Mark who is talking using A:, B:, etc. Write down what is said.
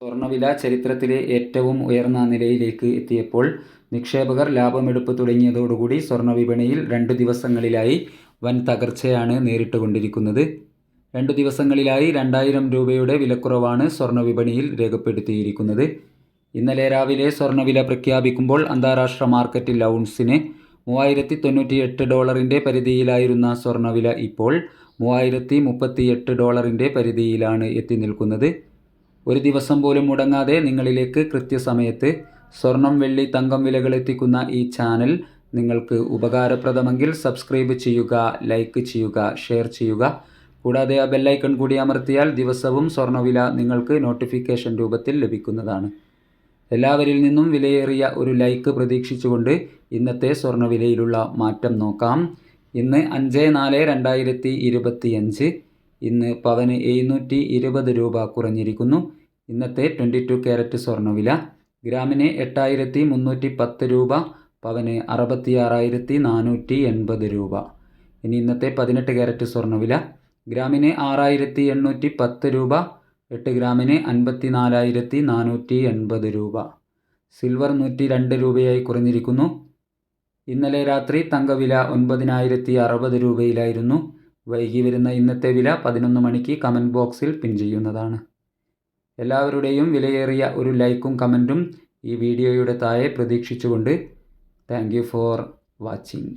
A: സ്വർണ്ണവില ചരിത്രത്തിലെ ഏറ്റവും ഉയർന്ന നിലയിലേക്ക് എത്തിയപ്പോൾ നിക്ഷേപകർ ലാഭമെടുപ്പ് തുടങ്ങിയതോടുകൂടി സ്വർണ്ണവിപണിയിൽ 2 ദിവസങ്ങളിലായി വൻ തകർച്ചയാണ് നേരിട്ടുകൊണ്ടിരിക്കുന്നത്. 2 ദിവസങ്ങളിലായി 2000 രൂപയുടെ വിലക്കുറവാണ് സ്വർണ്ണവിപണിയിൽ രേഖപ്പെടുത്തിയിരിക്കുന്നത്. ഇന്നലെ രാവിലെ സ്വർണ്ണവില പ്രഖ്യാപിക്കുമ്പോൾ അന്താരാഷ്ട്ര മാർക്കറ്റിൽ ഔൺസിന് $3098 പരിധിയിലായിരുന്ന സ്വർണ്ണവില ഇപ്പോൾ $3038 പരിധിയിലാണ് എത്തി നിൽക്കുന്നത്. ഒരു ദിവസം പോലും മുടങ്ങാതെ നിങ്ങളിലേക്ക് കൃത്യസമയത്ത് സ്വർണം, വെള്ളി, തങ്കം വിലകൾ എത്തിക്കുന്ന ഈ ചാനൽ നിങ്ങൾക്ക് ഉപകാരപ്രദമെങ്കിൽ സബ്സ്ക്രൈബ് ചെയ്യുക, ലൈക്ക് ചെയ്യുക, ഷെയർ ചെയ്യുക. കൂടാതെ ആ ബെല്ലൈക്കൺ കൂടി അമർത്തിയാൽ ദിവസവും സ്വർണ്ണവില നിങ്ങൾക്ക് നോട്ടിഫിക്കേഷൻ രൂപത്തിൽ ലഭിക്കുന്നതാണ്. എല്ലാവരിൽ നിന്നും വിലയേറിയ ഒരു ലൈക്ക് പ്രതീക്ഷിച്ചുകൊണ്ട് ഇന്നത്തെ സ്വർണ്ണവിലയിലുള്ള മാറ്റം നോക്കാം. ഇന്ന് 5/4/2025. ഇന്ന് പവന് 720 രൂപ കുറഞ്ഞിരിക്കുന്നു. ഇന്നത്തെ 22 ക്യാരറ്റ് സ്വർണ്ണവില ഗ്രാമിന് 8310 രൂപ, പവന് 66,480 രൂപ. ഇനി ഇന്നത്തെ 18 ക്യാരറ്റ് സ്വർണ്ണവില ഗ്രാമിന് 6810 രൂപ, 8 ഗ്രാമിന് 54,480 രൂപ. സിൽവർ 102 രൂപയായി കുറഞ്ഞിരിക്കുന്നു. ഇന്നലെ രാത്രി തങ്കവില 9060 രൂപയിലായിരുന്നു. വൈകി വരുന്ന ഇന്നത്തെ വില 11 മണിക്ക് കമൻറ്റ് ബോക്സിൽ പിൻ ചെയ്യുന്നതാണ്. എല്ലാവരുടെയും വിലയേറിയ ഒരു ലൈക്കും കമൻറ്റും ഈ വീഡിയോയുടെ താഴെ പ്രതീക്ഷിച്ചുകൊണ്ട് താങ്ക് യു ഫോർ വാച്ചിങ്.